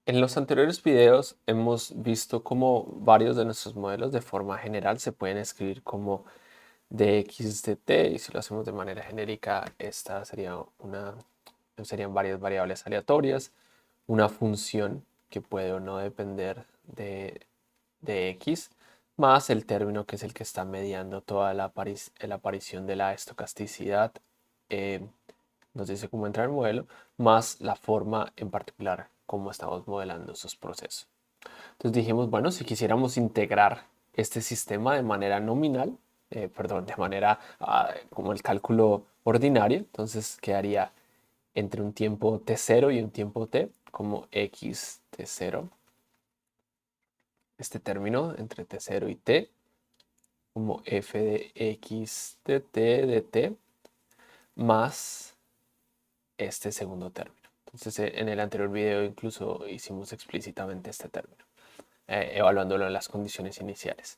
En los anteriores videos hemos visto cómo varios de nuestros modelos de forma general se pueden escribir como dx dt, y si lo hacemos de manera genérica, esta serían varias variables aleatorias, una función que puede o no depender de x, más el término que es el que está mediando toda la aparición de la estocasticidad, eh, nos dice cómo entrar el modelo, más la forma en particular cómo estamos modelando esos procesos. Entonces dijimos, bueno, si quisiéramos integrar este sistema de manera nominal, perdón, de manera como el cálculo ordinario, entonces quedaría entre un tiempo t0 y un tiempo t como x t0, este término entre t0 y t, como f de x de t de t, más este segundo término. Entonces, en el anterior video incluso hicimos explícitamente este término, evaluándolo en las condiciones iniciales.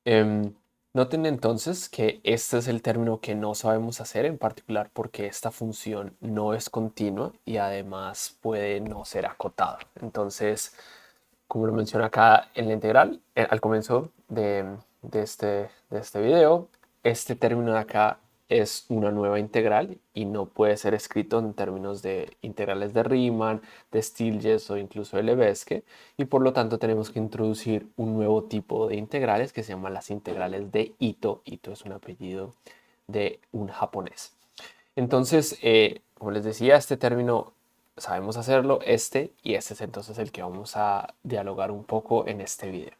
Em, Noten entonces que este es el término que no sabemos hacer, en particular porque esta función no es continua y además puede no ser acotada. Entonces, como lo menciona acá en la integral, al comienzo de este video, este término de acá es una nueva integral y no puede ser escrito en términos de integrales de Riemann, de Stieltjes o incluso de Lebesgue, y por lo tanto tenemos que introducir un nuevo tipo de integrales que se llaman las integrales de Ito. Ito es un apellido de un japonés. Entonces, como les decía, este término sabemos hacerlo, y este es entonces el que vamos a dialogar un poco en este video.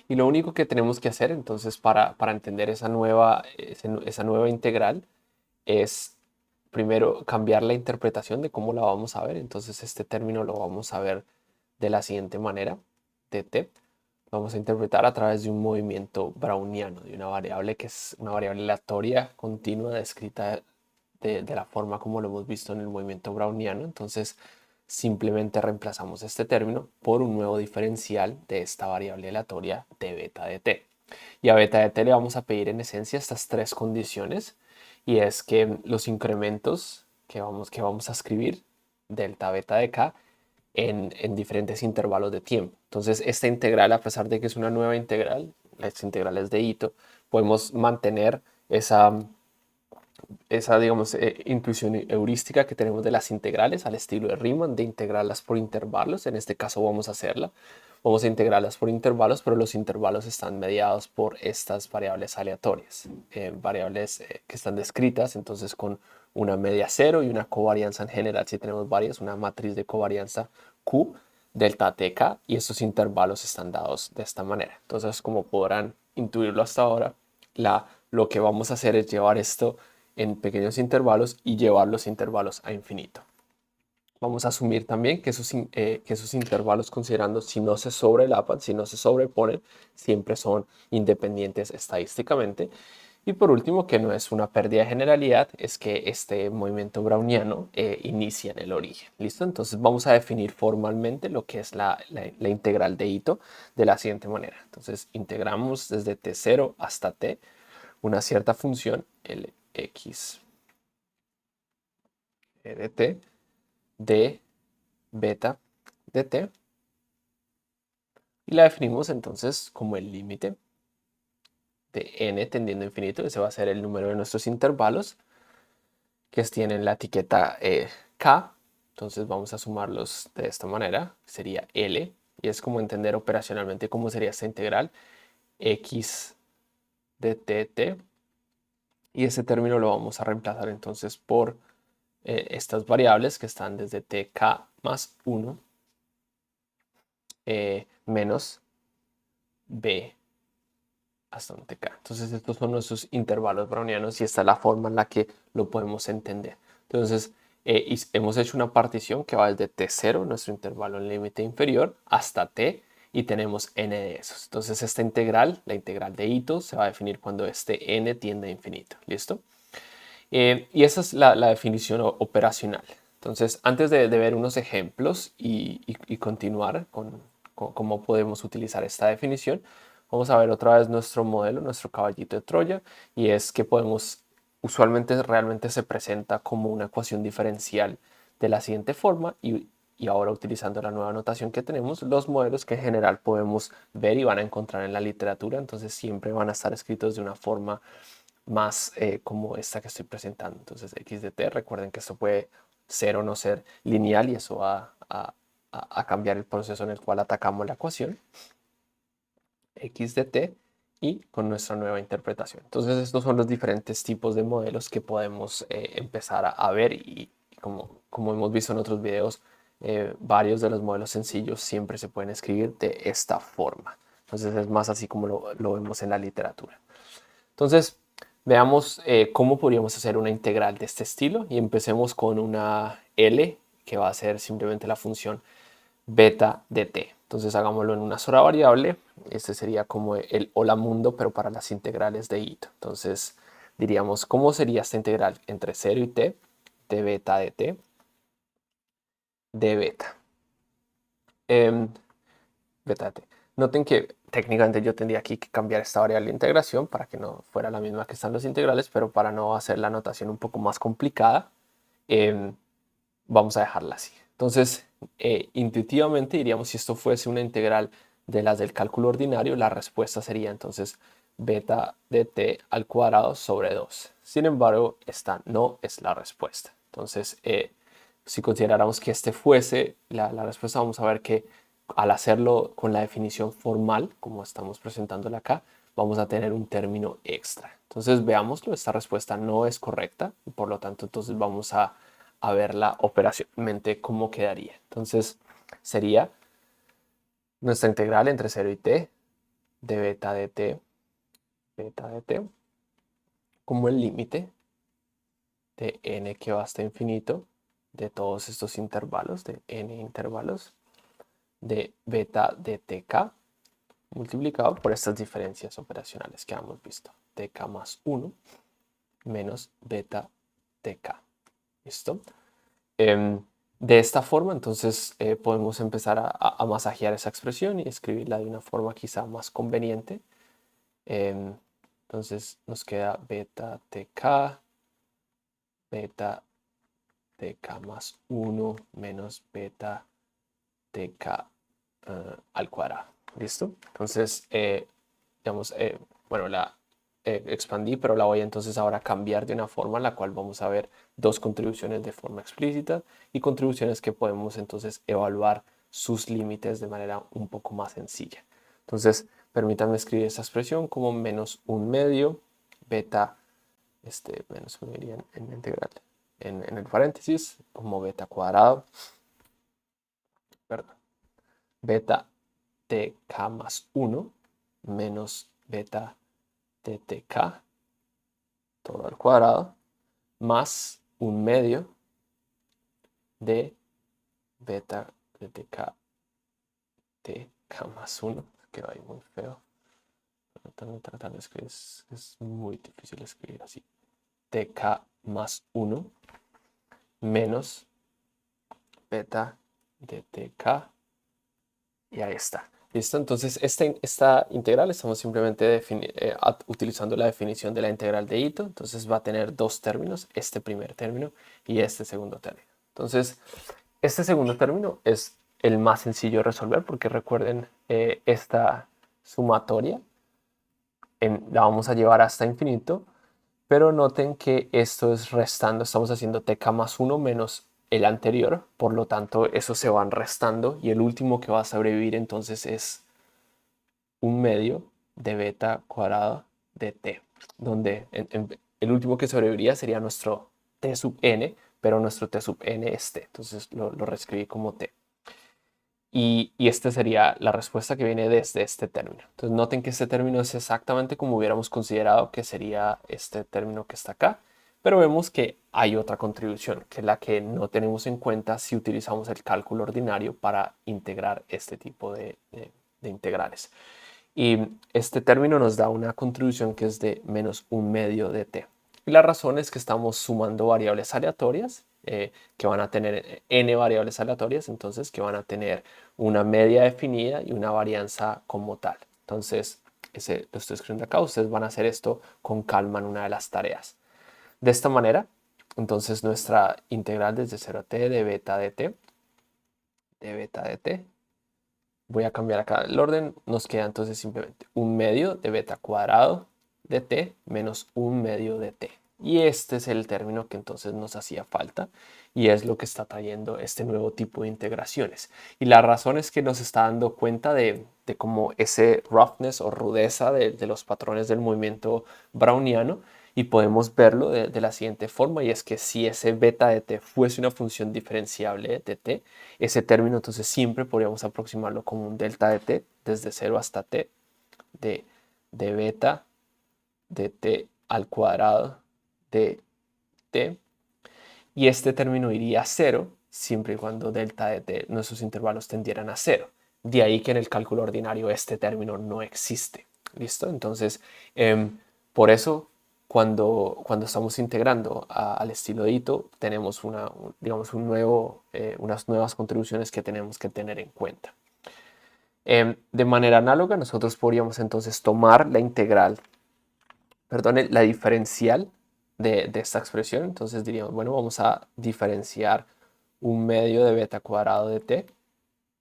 Y lo único que tenemos que hacer entonces para entender esa nueva integral es primero cambiar la interpretación de cómo la vamos a ver. Entonces este término lo vamos a ver de la siguiente manera, dt. Lo vamos a interpretar a través de un movimiento browniano, de una variable que es una variable aleatoria continua descrita de la forma como lo hemos visto en el movimiento browniano. Entonces simplemente reemplazamos este término por un nuevo diferencial de esta variable aleatoria de beta de t. Y a beta de t le vamos a pedir en esencia estas tres condiciones, y es que los incrementos que vamos a escribir delta beta de k en diferentes intervalos de tiempo. Entonces esta integral, a pesar de que es una nueva integral, las integrales de Ito, podemos mantener esa digamos, intuición heurística que tenemos de las integrales al estilo de Riemann, de integrarlas por intervalos. En este caso vamos a hacerla. Vamos a integrarlas por intervalos, pero los intervalos están mediados por estas variables aleatorias, variables que están descritas entonces con una media cero y una covarianza en general. Si tenemos varias, una matriz de covarianza Q delta tk, y estos intervalos están dados de esta manera. Entonces, como podrán intuirlo hasta ahora, lo que vamos a hacer es llevar esto en pequeños intervalos y llevar los intervalos a infinito. Vamos a asumir también que esos intervalos, considerando si no se sobrelapan, si no se sobreponen, siempre son independientes estadísticamente. Y por último, que no es una pérdida de generalidad, es que este movimiento browniano inicia en el origen. ¿Listo? Entonces vamos a definir formalmente lo que es la integral de Ito de la siguiente manera. Entonces integramos desde t0 hasta t una cierta función, el x de t, de beta de t, y la definimos entonces como el límite de n tendiendo a infinito. Ese va a ser el número de nuestros intervalos que tienen la etiqueta k. Entonces vamos a sumarlos de esta manera, sería L, y es como entender operacionalmente cómo sería esta integral x de t, y ese término lo vamos a reemplazar entonces por estas variables que están desde tk más 1 menos b hasta un tk. Entonces estos son nuestros intervalos brownianos y esta es la forma en la que lo podemos entender. Entonces hemos hecho una partición que va desde t0, nuestro intervalo en límite inferior, hasta t, y tenemos n de esos. Entonces esta integral, la integral de Ito, se va a definir cuando este n tiende a infinito. ¿Listo? Y esa es la definición operacional. Entonces, antes de ver unos ejemplos y continuar con cómo podemos utilizar esta definición, vamos a ver otra vez nuestro modelo, nuestro caballito de Troya, y es que usualmente realmente se presenta como una ecuación diferencial de la siguiente forma, y y ahora utilizando la nueva notación que tenemos, los modelos que en general podemos ver y van a encontrar en la literatura, entonces siempre van a estar escritos de una forma más como esta que estoy presentando. Entonces x de t, recuerden que esto puede ser o no ser lineal y eso va a cambiar el proceso en el cual atacamos la ecuación x de t y con nuestra nueva interpretación. Entonces estos son los diferentes tipos de modelos que podemos empezar a ver y como hemos visto en otros videos, varios de los modelos sencillos siempre se pueden escribir de esta forma. Entonces es más así como lo vemos en la literatura. Entonces veamos cómo podríamos hacer una integral de este estilo y empecemos con una L que va a ser simplemente la función beta de t. Entonces hagámoslo en una sola variable. Este sería como el hola mundo, pero para las integrales de Ito. Entonces diríamos, ¿cómo sería esta integral entre 0 y t de beta de t de beta? Beta de t. Noten que técnicamente yo tendría aquí que cambiar esta variable de integración para que no fuera la misma que están los integrales, pero para no hacer la notación un poco más complicada, vamos a dejarla así. Entonces, intuitivamente diríamos, si esto fuese una integral de las del cálculo ordinario, la respuesta sería entonces beta de t al cuadrado sobre 2. Sin embargo, esta no es la respuesta. Entonces, si consideráramos que este fuese la respuesta, vamos a ver que al hacerlo con la definición formal, como estamos presentándola acá, vamos a tener un término extra. Entonces, veámoslo, esta respuesta no es correcta y por lo tanto, entonces vamos a verla operacionalmente cómo quedaría. Entonces sería nuestra integral entre 0 y t de beta de t como el límite de n que va hasta infinito de todos estos intervalos, de n intervalos, de beta de tk multiplicado por estas diferencias operacionales que hemos visto. Tk más 1 menos beta tk. ¿Listo? De esta forma, entonces podemos empezar a masajear esa expresión y escribirla de una forma quizá más conveniente. Entonces nos queda beta tk más 1 menos beta tk al cuadrado. ¿Listo? Entonces, digamos, bueno, la expandí, pero la voy entonces ahora a cambiar de una forma en la cual vamos a ver dos contribuciones de forma explícita y contribuciones que podemos entonces evaluar sus límites de manera un poco más sencilla. Entonces, permítanme escribir esta expresión como menos un medio beta, menos me diría en integral, en el paréntesis, como beta cuadrado, perdón, beta tk más 1 menos beta ttk todo al cuadrado más un medio de beta ttk tk más 1, quedó ahí muy feo. Tratar de escribir es muy difícil escribir así. Tk más 1 menos beta de tk y ahí está. ¿Listo? Entonces, esta integral estamos simplemente utilizando la definición de la integral de Ito. Entonces, va a tener dos términos, este primer término y este segundo término. Entonces, este segundo término es el más sencillo de resolver porque recuerden esta sumatoria la vamos a llevar hasta infinito, pero noten que esto es restando, estamos haciendo tk más 1 menos el anterior, por lo tanto eso se van restando y el último que va a sobrevivir entonces es un medio de beta cuadrado de t, donde el último que sobreviviría sería nuestro t sub n, pero nuestro t sub n es t, entonces lo reescribí como t. Y esta sería la respuesta que viene desde este término. Entonces noten que este término es exactamente como hubiéramos considerado que sería este término que está acá, pero vemos que hay otra contribución, que es la que no tenemos en cuenta si utilizamos el cálculo ordinario para integrar este tipo de integrales. Y este término nos da una contribución que es de menos un medio de t. Y la razón es que estamos sumando variables aleatorias que van a tener n variables aleatorias, entonces que van a tener una media definida y una varianza como tal. Entonces, lo estoy escribiendo acá, ustedes van a hacer esto con calma en una de las tareas. De esta manera, entonces nuestra integral desde 0 a t de beta de t de beta de t. Voy a cambiar acá el orden. Nos queda entonces simplemente 1/2 de beta cuadrado de t menos 1/2 de t. Y este es el término que entonces nos hacía falta y es lo que está trayendo este nuevo tipo de integraciones. Y la razón es que nos está dando cuenta de cómo ese roughness o rudeza de los patrones del movimiento browniano, y podemos verlo de la siguiente forma, y es que si ese beta de t fuese una función diferenciable de t, ese término entonces siempre podríamos aproximarlo como un delta de t desde 0 hasta t de beta de t al cuadrado de t, y este término iría a 0 siempre y cuando delta de t, nuestros intervalos tendieran a 0. De ahí que en el cálculo ordinario este término no existe. ¿Listo? Entonces, por eso cuando estamos integrando al estilo de Ito, tenemos digamos, unas nuevas contribuciones que tenemos que tener en cuenta. De manera análoga, nosotros podríamos entonces tomar la integral, perdón, la diferencial de esta expresión. Entonces diríamos, bueno, vamos a diferenciar 1/2 de beta cuadrado de t.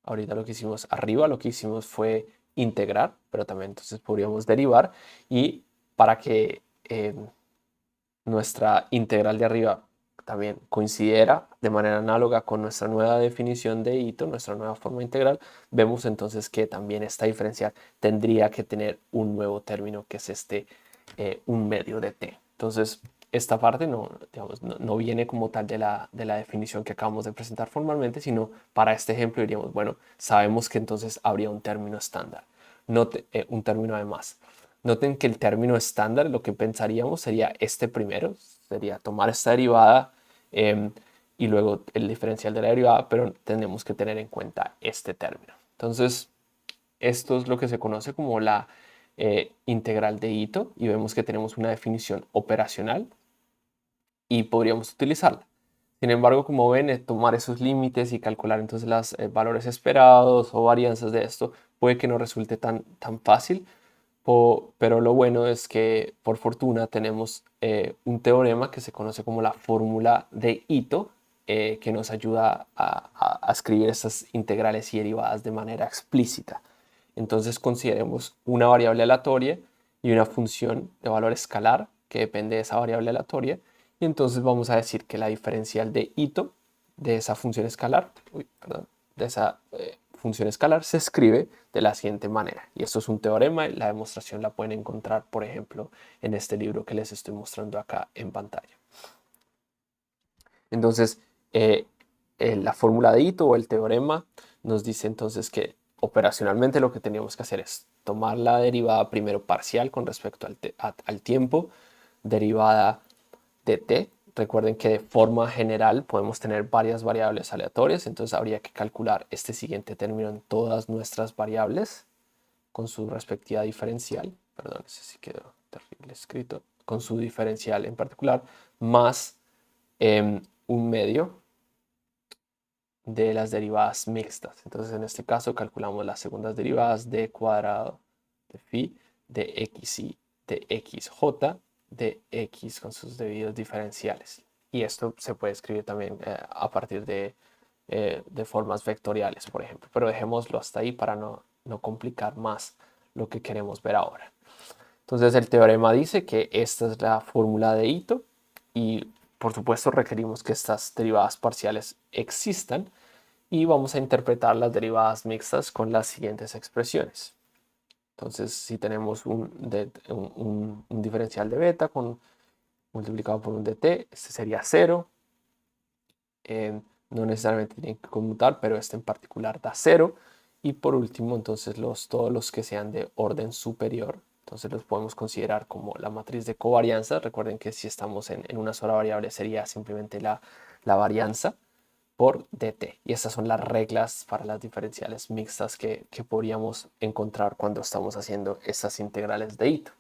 Ahorita lo que hicimos arriba, lo que hicimos fue integrar, pero también entonces podríamos derivar, y para que nuestra integral de arriba también coincidiera de manera análoga con nuestra nueva definición de Ito, nuestra nueva forma integral, vemos entonces que también esta diferencial tendría que tener un nuevo término, que es este 1/2 de t. Entonces, esta parte digamos, no viene como tal de la definición que acabamos de presentar formalmente, sino para este ejemplo diríamos, bueno, sabemos que entonces habría un término estándar, un término de más. Noten que el término estándar, lo que pensaríamos sería este primero, sería tomar esta derivada y luego el diferencial de la derivada, pero tenemos que tener en cuenta este término. Entonces, esto es lo que se conoce como la integral de Ito, y vemos que tenemos una definición operacional y podríamos utilizarla. Sin embargo, como ven, tomar esos límites y calcular entonces los valores esperados o varianzas de esto puede que no resulte tan fácil. Pero lo bueno es que por fortuna tenemos un teorema que se conoce como la fórmula de Ito, que nos ayuda a escribir estas integrales y derivadas de manera explícita. Entonces consideremos una variable aleatoria y una función de valor escalar que depende de esa variable aleatoria, y entonces vamos a decir que la diferencial de Ito de esa función escalar, de esa función escalar se escribe de la siguiente manera. Y esto es un teorema, y la demostración la pueden encontrar, por ejemplo, en este libro que les estoy mostrando acá en pantalla. Entonces, la fórmula de Ito o el teorema nos dice entonces que operacionalmente lo que teníamos que hacer es tomar la derivada primero parcial con respecto al tiempo, derivada de t. Recuerden que de forma general podemos tener varias variables aleatorias, entonces habría que calcular este siguiente término en todas nuestras variables con su respectiva diferencial. Perdón, ese sí quedó terrible escrito. Con su diferencial en particular, más 1/2 de las derivadas mixtas. Entonces, en este caso, calculamos las segundas derivadas de cuadrado de phi, de xy, de xj, de x con sus debidos diferenciales. Y esto se puede escribir también a partir de formas vectoriales, por ejemplo. Pero dejémoslo hasta ahí para no complicar más lo que queremos ver ahora. Entonces, el teorema dice que esta es la fórmula de Ito, y por supuesto requerimos que estas derivadas parciales existan, y vamos a interpretar las derivadas mixtas con las siguientes expresiones. Entonces, si tenemos un diferencial de beta multiplicado por un dt, este sería 0. No necesariamente tienen que conmutar, pero este en particular da 0. Y por último, entonces todos los que sean de orden superior, entonces los podemos considerar como la matriz de covarianza. Recuerden que si estamos en una sola variable sería simplemente la varianza por dt. Y estas son las reglas para las diferenciales mixtas que podríamos encontrar cuando estamos haciendo estas integrales de Ito.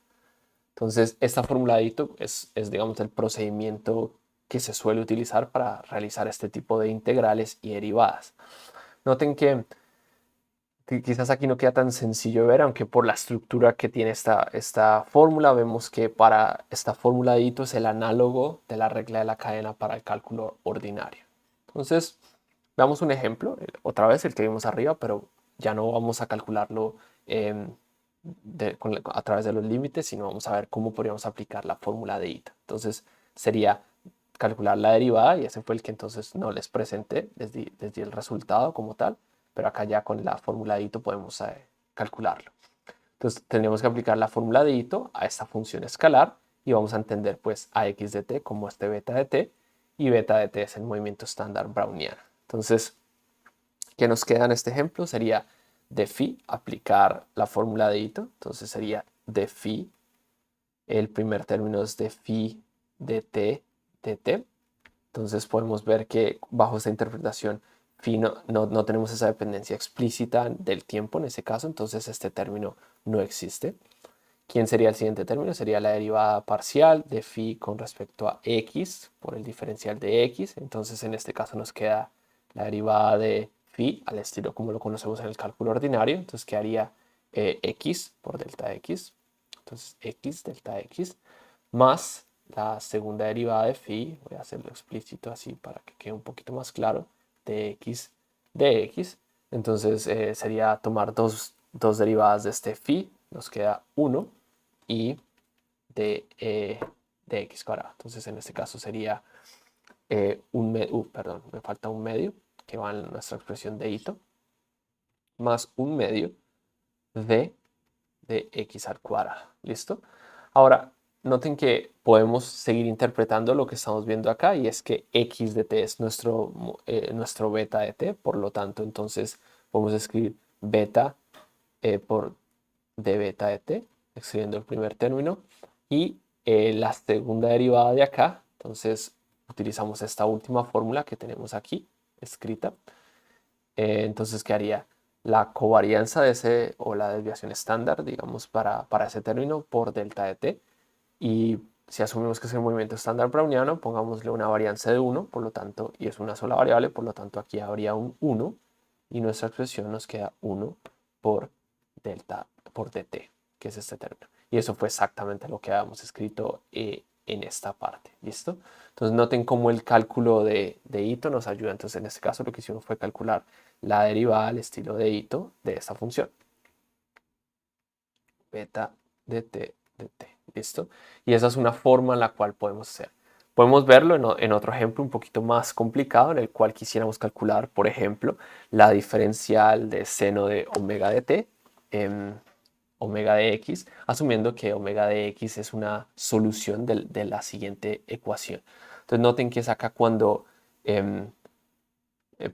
Entonces, esta fórmula de Ito es, digamos, el procedimiento que se suele utilizar para realizar este tipo de integrales y derivadas. Noten que quizás aquí no queda tan sencillo de ver, aunque por la estructura que tiene esta fórmula, vemos que para esta fórmula de Ito es el análogo de la regla de la cadena para el cálculo ordinario. Entonces, Veamos un ejemplo, otra vez el que vimos arriba, pero ya no vamos a calcularlo a través de los límites, sino vamos a ver cómo podríamos aplicar la fórmula de Ito. Entonces sería calcular la derivada y ese fue el que entonces no les presenté, les di el resultado como tal, pero acá ya con la fórmula de Ito podemos calcularlo. Entonces tendríamos que aplicar la fórmula de Ito a esta función escalar y vamos a entender pues a x de t como este beta de t y beta de t es el movimiento estándar browniano. Entonces, ¿qué nos queda en este ejemplo? Sería de phi aplicar la fórmula de Ito. Entonces sería de phi, el primer término es de phi de t de t. Entonces podemos ver que bajo esta interpretación phi no tenemos esa dependencia explícita del tiempo en ese caso, entonces este término no existe. ¿Quién sería el siguiente término? Sería la derivada parcial de phi con respecto a x por el diferencial de x. Entonces en este caso nos queda la derivada de phi al estilo como lo conocemos en el cálculo ordinario. Entonces quedaría x por delta x. Entonces x delta x más la segunda derivada de phi. Voy a hacerlo explícito así para que quede un poquito más claro. De x de x. Entonces sería tomar dos derivadas de este phi. Nos queda 1 y de x cuadrado. Entonces en este caso sería perdón, me falta un medio que va en nuestra expresión de Ito más un medio de x al cuadrado. ¿Listo? Ahora, noten que podemos seguir interpretando lo que estamos viendo acá y es que x de t es nuestro beta de t, por lo tanto, entonces podemos escribir beta por de beta de t, escribiendo el primer término, y la segunda derivada de acá, entonces utilizamos esta última fórmula que tenemos aquí escrita, entonces quedaría la covarianza de ese o la desviación estándar, digamos, para ese término por delta de t, y si asumimos que es el movimiento estándar browniano, pongámosle una varianza de 1, por lo tanto, y es una sola variable, por lo tanto aquí habría un 1 y nuestra expresión nos queda 1 por delta por dt, que es este término. Y eso fue exactamente lo que habíamos escrito en esta parte, ¿listo? Entonces noten cómo el cálculo de Ito nos ayuda. Entonces en este caso lo que hicimos fue calcular la derivada al estilo de Ito de esta función. Beta de t de t, ¿listo? Y esa es una forma en la cual podemos hacer. Podemos verlo en otro ejemplo un poquito más complicado en el cual quisiéramos calcular, por ejemplo, la diferencial de seno de omega de t en omega de x, asumiendo que omega de x es una solución de la siguiente ecuación. Entonces noten que es acá cuando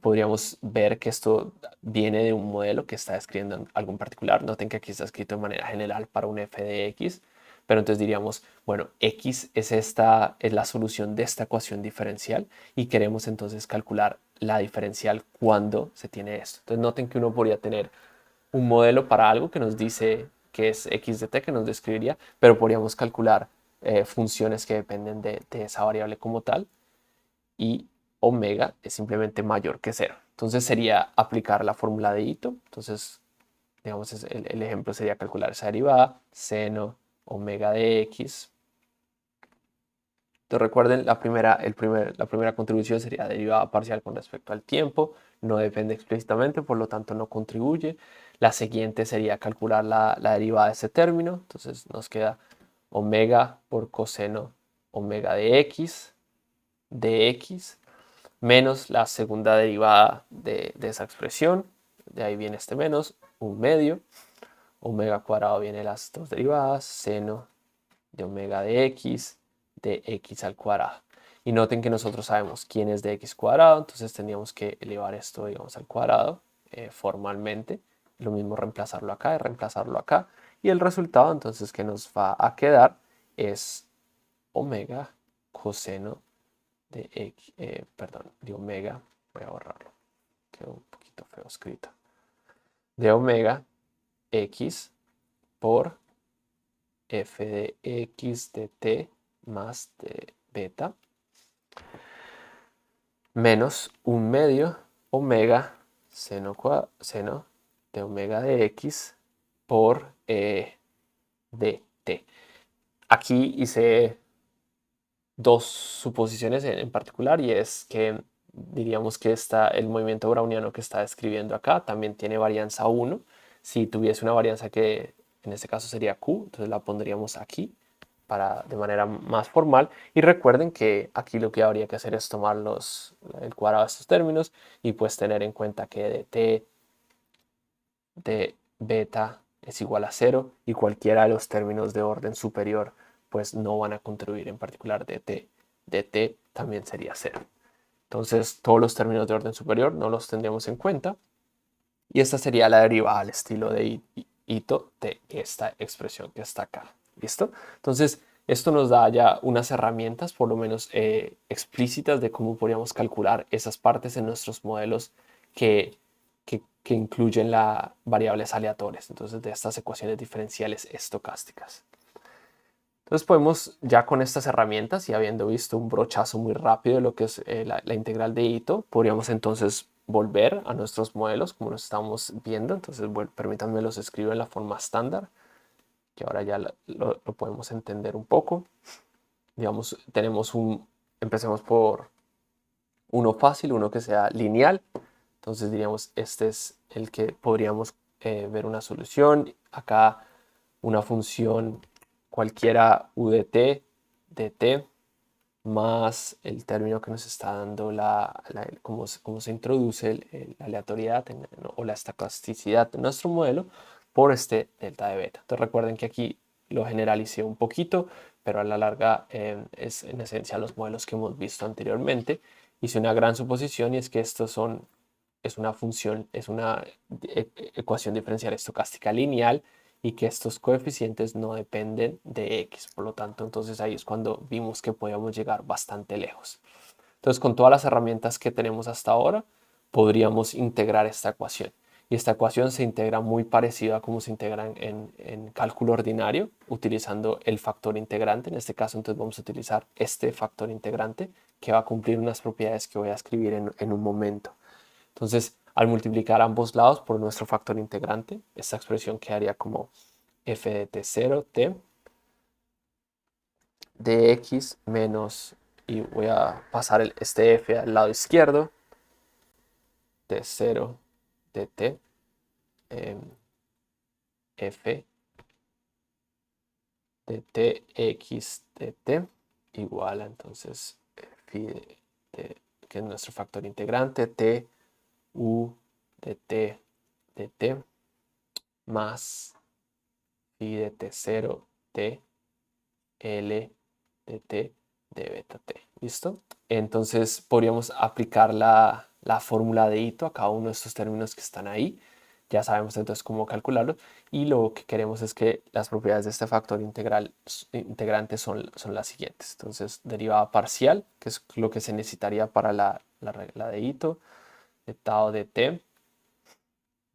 podríamos ver que esto viene de un modelo que está describiendo algo en particular. Noten que aquí está escrito de manera general para un f de x, pero entonces diríamos, bueno, x es la solución de esta ecuación diferencial y queremos entonces calcular la diferencial cuando se tiene esto. Entonces noten que uno podría tener un modelo para algo que nos dice que es x de t, que nos describiría, pero podríamos calcular funciones que dependen de esa variable como tal y omega es simplemente mayor que cero. Entonces sería aplicar la fórmula de Ito. Entonces, digamos, el ejemplo sería calcular esa derivada, seno omega de x. Entonces recuerden, la primera contribución sería derivada parcial con respecto al tiempo, no depende explícitamente, por lo tanto no contribuye. La siguiente sería calcular la derivada de ese término, entonces nos queda omega por coseno omega de x menos la segunda derivada de esa expresión, de ahí viene este menos, un medio, omega cuadrado viene las dos derivadas, seno de omega de x al cuadrado. Y noten que nosotros sabemos quién es de x cuadrado, entonces tendríamos que elevar esto, digamos, al cuadrado formalmente. Lo mismo reemplazarlo acá y reemplazarlo acá. Y el resultado entonces que nos va a quedar es omega coseno de x, perdón, de omega, voy a borrarlo, quedó un poquito feo escrito, de omega x por f de x de t más de beta menos un medio omega seno de omega de x por dt. Aquí hice dos suposiciones en particular y es que diríamos que el movimiento browniano que está describiendo acá también tiene varianza 1. Si tuviese una varianza que en este caso sería Q, entonces la pondríamos aquí de manera más formal. Y recuerden que aquí lo que habría que hacer es tomar el cuadrado de estos términos y pues tener en cuenta que dt de beta es igual a 0 y cualquiera de los términos de orden superior pues no van a contribuir, en particular dt también sería 0. Entonces todos los términos de orden superior no los tendríamos en cuenta y esta sería la derivada al estilo de Ito de esta expresión que está acá. ¿Listo? Entonces esto nos da ya unas herramientas por lo menos explícitas de cómo podríamos calcular esas partes en nuestros modelos que que incluyen variables aleatorias, entonces de estas ecuaciones diferenciales estocásticas. Entonces podemos, ya con estas herramientas y habiendo visto un brochazo muy rápido de lo que es la integral de Ito, podríamos entonces volver a nuestros modelos como los estamos viendo. Entonces, bueno, permítanme los escribo en la forma estándar, que ahora ya lo podemos entender un poco. Digamos, empecemos por uno fácil, uno que sea lineal. Entonces diríamos, este es el que podríamos ver una solución. Acá una función cualquiera u de t, dt, más el término que nos está dando cómo se introduce la aleatoriedad o la estocasticidad de nuestro modelo por este delta de beta. Entonces recuerden que aquí lo generalicé un poquito, pero a la larga es en esencia los modelos que hemos visto anteriormente. Hice una gran suposición y es que es una función, es una ecuación diferencial estocástica lineal y que estos coeficientes no dependen de x. Por lo tanto, entonces ahí es cuando vimos que podíamos llegar bastante lejos. Entonces, con todas las herramientas que tenemos hasta ahora, podríamos integrar esta ecuación. Y esta ecuación se integra muy parecida a cómo se integra en cálculo ordinario, utilizando el factor integrante. En este caso, entonces vamos a utilizar este factor integrante que va a cumplir unas propiedades que voy a escribir en un momento. Entonces, al multiplicar ambos lados por nuestro factor integrante, esta expresión quedaría como f de t0 t de x menos, y voy a pasar este f al lado izquierdo, t0 de t, f de t x de t igual a entonces phi que es nuestro factor integrante, t u de t de t más phi de t0 t L de t de beta t. ¿Listo? Entonces podríamos aplicar la fórmula de Ito a cada uno de estos términos que están ahí. Ya sabemos entonces cómo calcularlo. Y lo que queremos es que las propiedades de este factor integrante son las siguientes. Entonces, derivada parcial, que es lo que se necesitaría para la regla de Ito, de tau de t,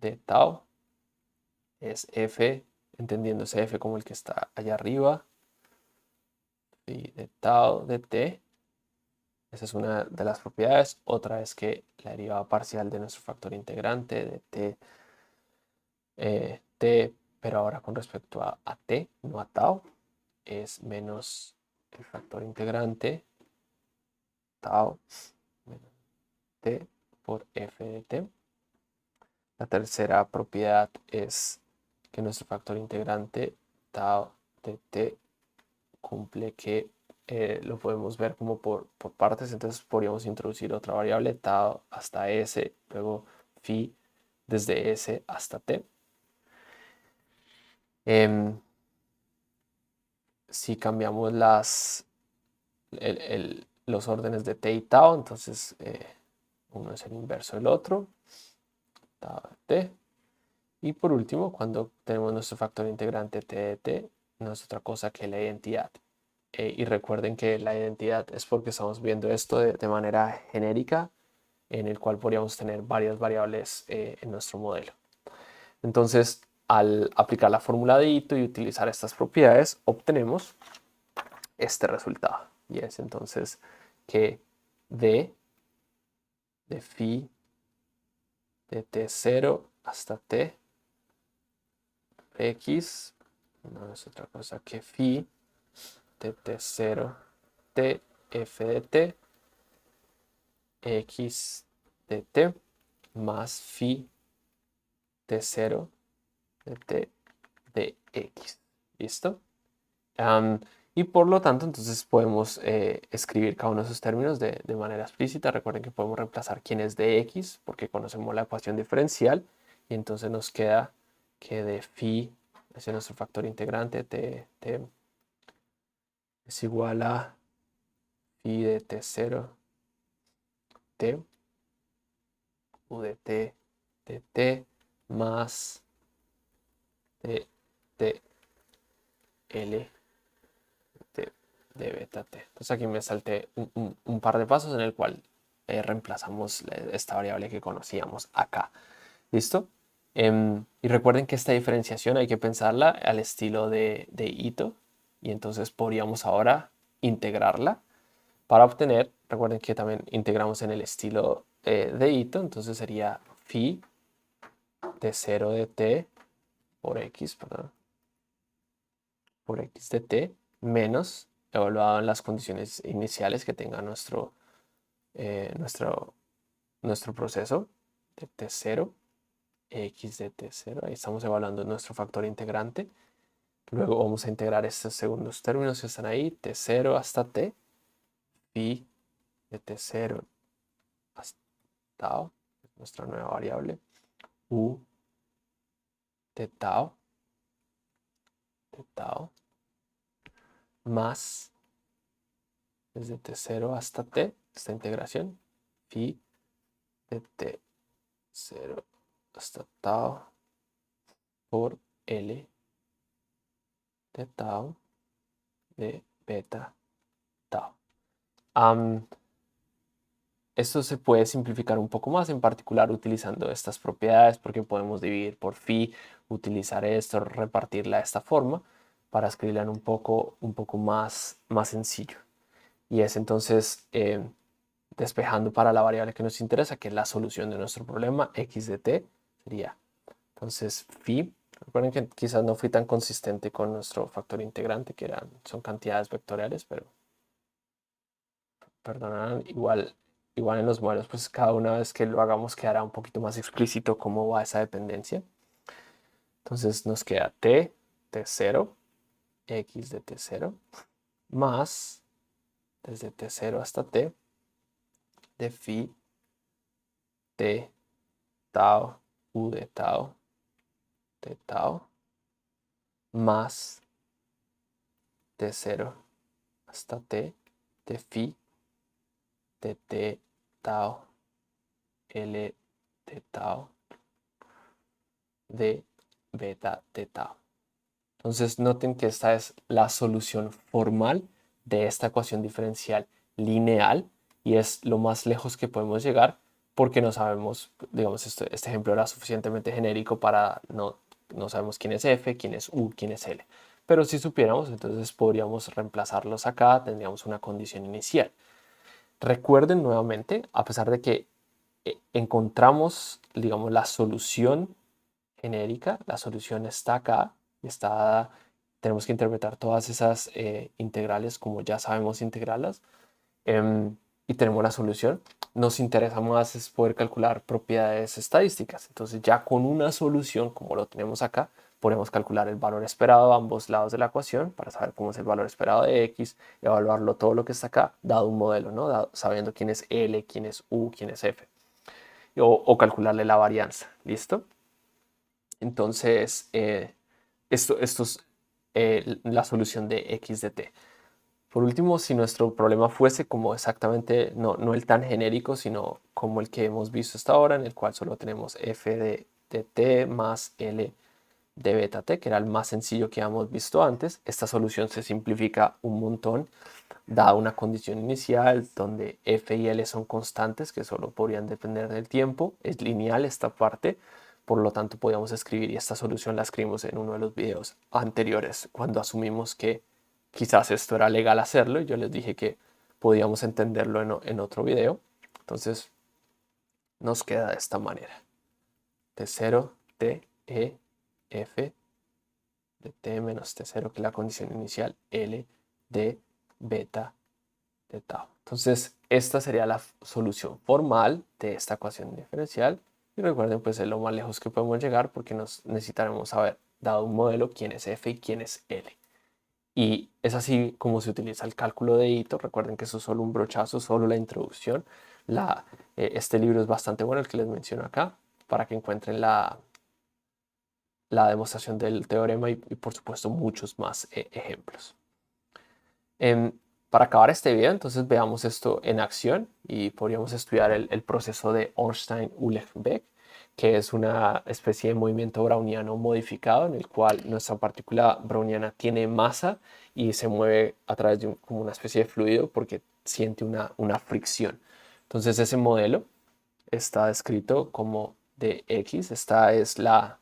de tau, es f, entendiéndose f como el que está allá arriba, y de tau de t. Esa es una de las propiedades. Otra es que la derivada parcial de nuestro factor integrante de t, pero ahora con respecto a t, no a tau, es menos el factor integrante tau menos t por f de t. La tercera propiedad es que nuestro factor integrante tau de t cumple que lo podemos ver como por partes, entonces podríamos introducir otra variable, tau hasta s, luego phi desde s hasta t. Si cambiamos los órdenes de t y tau, entonces uno es el inverso del otro, tau de t. Y por último, cuando tenemos nuestro factor integrante t de t, no es otra cosa que la identidad. Y recuerden que la identidad es porque estamos viendo esto de manera genérica, en el cual podríamos tener varias variables en nuestro modelo. Entonces, al aplicar la fórmula de Ito y utilizar estas propiedades, obtenemos este resultado. Y es entonces que d de phi de t0 hasta t x no es otra cosa que phi de t0 t f de t x de t más phi t0 de t de x. ¿Listo? Y por lo tanto, entonces podemos escribir cada uno de esos términos de manera explícita. Recuerden que podemos reemplazar quién es de x porque conocemos la ecuación diferencial y entonces nos queda que de phi, ese es nuestro factor integrante, t es igual a phi de t0 t u de t de t más t de l de beta t. Entonces aquí me salté un par de pasos en el cual reemplazamos esta variable que conocíamos acá. ¿Listo? Y recuerden que esta diferenciación hay que pensarla al estilo de Ito. Y entonces podríamos ahora integrarla para obtener, recuerden que también integramos en el estilo de Ito, entonces sería phi de 0 de t por x, perdón, por x de t menos evaluado en las condiciones iniciales que tenga eh, nuestro, nuestro proceso de t0, x de t0, ahí estamos evaluando nuestro factor integrante. Luego vamos a integrar estos segundos términos que están ahí, t0 hasta t, phi de t0 hasta tau, nuestra nueva variable, u de tau, más desde t0 hasta t, esta integración, phi de t0 hasta tau por L de tau de beta tau. Esto se puede simplificar un poco más, en particular utilizando estas propiedades, porque podemos dividir por phi, utilizar esto, repartirla de esta forma, para escribirla en un poco más sencillo. Y es entonces despejando para la variable que nos interesa, que es la solución de nuestro problema, x de t, sería entonces phi. Recuerden que quizás no fui tan consistente con nuestro factor integrante, que son cantidades vectoriales, pero perdonarán, igual en los modelos, pues cada una vez que lo hagamos quedará un poquito más explícito cómo va esa dependencia. Entonces nos queda t0, x de t0, más, desde t0 hasta t, de phi t tau u de tau de tau, más t0 hasta t, de phi de t tau l de tau de beta de tau. Entonces noten que esta es la solución formal de esta ecuación diferencial lineal y es lo más lejos que podemos llegar porque no sabemos, digamos, este ejemplo era suficientemente genérico para no sabemos quién es f, quién es u, quién es l. Pero si supiéramos, entonces podríamos reemplazarlos acá, tendríamos una condición inicial. Recuerden nuevamente, a pesar de que encontramos, digamos, la solución genérica, la solución está acá, tenemos que interpretar todas esas integrales como ya sabemos integrarlas y tenemos la solución. Nos interesa más es poder calcular propiedades estadísticas. Entonces ya con una solución como lo tenemos acá, podemos calcular el valor esperado a ambos lados de la ecuación para saber cómo es el valor esperado de x, evaluarlo todo lo que está acá, dado un modelo, ¿no? Sabiendo quién es L, quién es U, quién es F. O calcularle la varianza. ¿Listo? Entonces, esto es la solución de x de t. Por último, si nuestro problema fuese como exactamente, no el tan genérico, sino como el que hemos visto hasta ahora, en el cual solo tenemos f de t más l de beta t, que era el más sencillo que habíamos visto antes, esta solución se simplifica un montón, dada una condición inicial donde f y l son constantes que solo podrían depender del tiempo, es lineal esta parte, por lo tanto podíamos escribir, y esta solución la escribimos en uno de los videos anteriores, cuando asumimos que quizás esto era legal hacerlo, y yo les dije que podíamos entenderlo en otro video. Entonces nos queda de esta manera: T0, T, E, F de T menos T0, que es la condición inicial, L de beta de tau. Entonces esta sería la solución formal de esta ecuación diferencial. Y recuerden, pues es lo más lejos que podemos llegar porque necesitaremos saber, dado un modelo, quién es f y quién es l. Y es así como se utiliza el cálculo de Ito. Recuerden que eso es solo un brochazo, solo la introducción. Este libro es bastante bueno, el que les menciono acá, para que encuentren la demostración del teorema y por supuesto muchos más ejemplos. Para acabar este video, entonces veamos esto en acción y podríamos estudiar el proceso de Ornstein-Uhlenbeck, que es una especie de movimiento browniano modificado en el cual nuestra partícula browniana tiene masa y se mueve a través de como una especie de fluido porque siente una fricción. Entonces ese modelo está descrito como dx. Este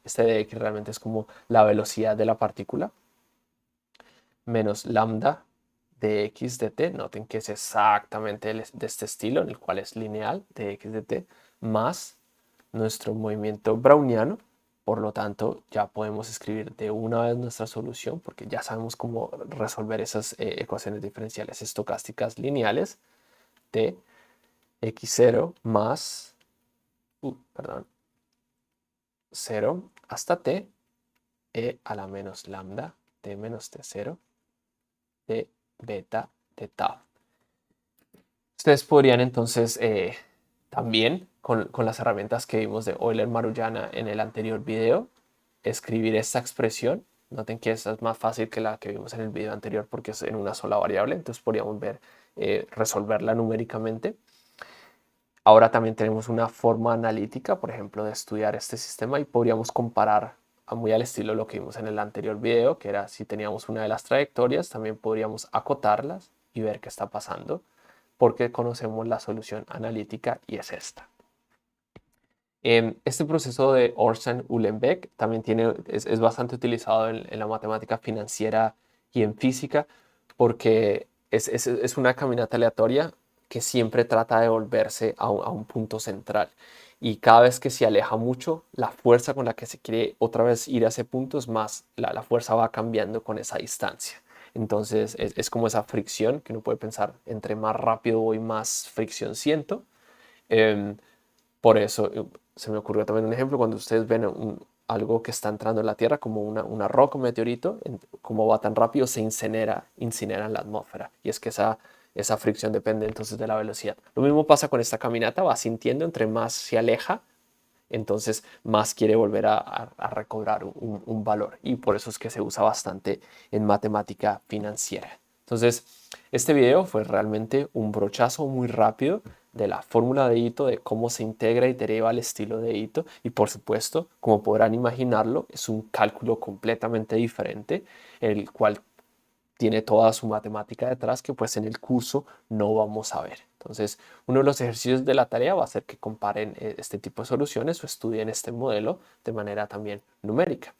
dx realmente es como la velocidad de la partícula menos lambda de x de t. Noten que es exactamente de este estilo, en el cual es lineal de x de t, más nuestro movimiento browniano. Por lo tanto, ya podemos escribir de una vez nuestra solución, porque ya sabemos cómo resolver esas ecuaciones diferenciales estocásticas lineales de x0 más, perdón, 0 hasta t, e a la menos lambda t menos t0 de beta de tau. Ustedes podrían entonces también con las herramientas que vimos de Euler-Maruyama en el anterior video, escribir esta expresión. Noten que esta es más fácil que la que vimos en el video anterior porque es en una sola variable, entonces podríamos resolverla numéricamente. Ahora también tenemos una forma analítica, por ejemplo, de estudiar este sistema y podríamos comparar muy al estilo lo que vimos en el anterior video, que era si teníamos una de las trayectorias, también podríamos acotarlas y ver qué está pasando, porque conocemos la solución analítica y es esta. Este proceso de Ornstein-Uhlenbeck también es bastante utilizado en la matemática financiera y en física porque es una caminata aleatoria que siempre trata de volverse a un punto central. Y cada vez que se aleja mucho, la fuerza con la que se quiere otra vez ir a ese punto es más, la fuerza va cambiando con esa distancia. Entonces es como esa fricción que uno puede pensar, entre más rápido voy, más fricción siento. Por eso se me ocurrió también un ejemplo cuando ustedes ven algo que está entrando en la Tierra, como una roca, un meteorito, como va tan rápido, se incinera en la atmósfera. Y es que esa fricción depende entonces de la velocidad. Lo mismo pasa con esta caminata, va sintiendo entre más se aleja, entonces más quiere volver a recobrar un valor. Y por eso es que se usa bastante en matemática financiera. Entonces, este video fue realmente un brochazo muy rápido de la fórmula de Ito, de cómo se integra y deriva el estilo de Ito. Y por supuesto, como podrán imaginarlo, es un cálculo completamente diferente, el cual tiene toda su matemática detrás que pues en el curso no vamos a ver. Entonces, uno de los ejercicios de la tarea va a ser que comparen este tipo de soluciones o estudien este modelo de manera también numérica.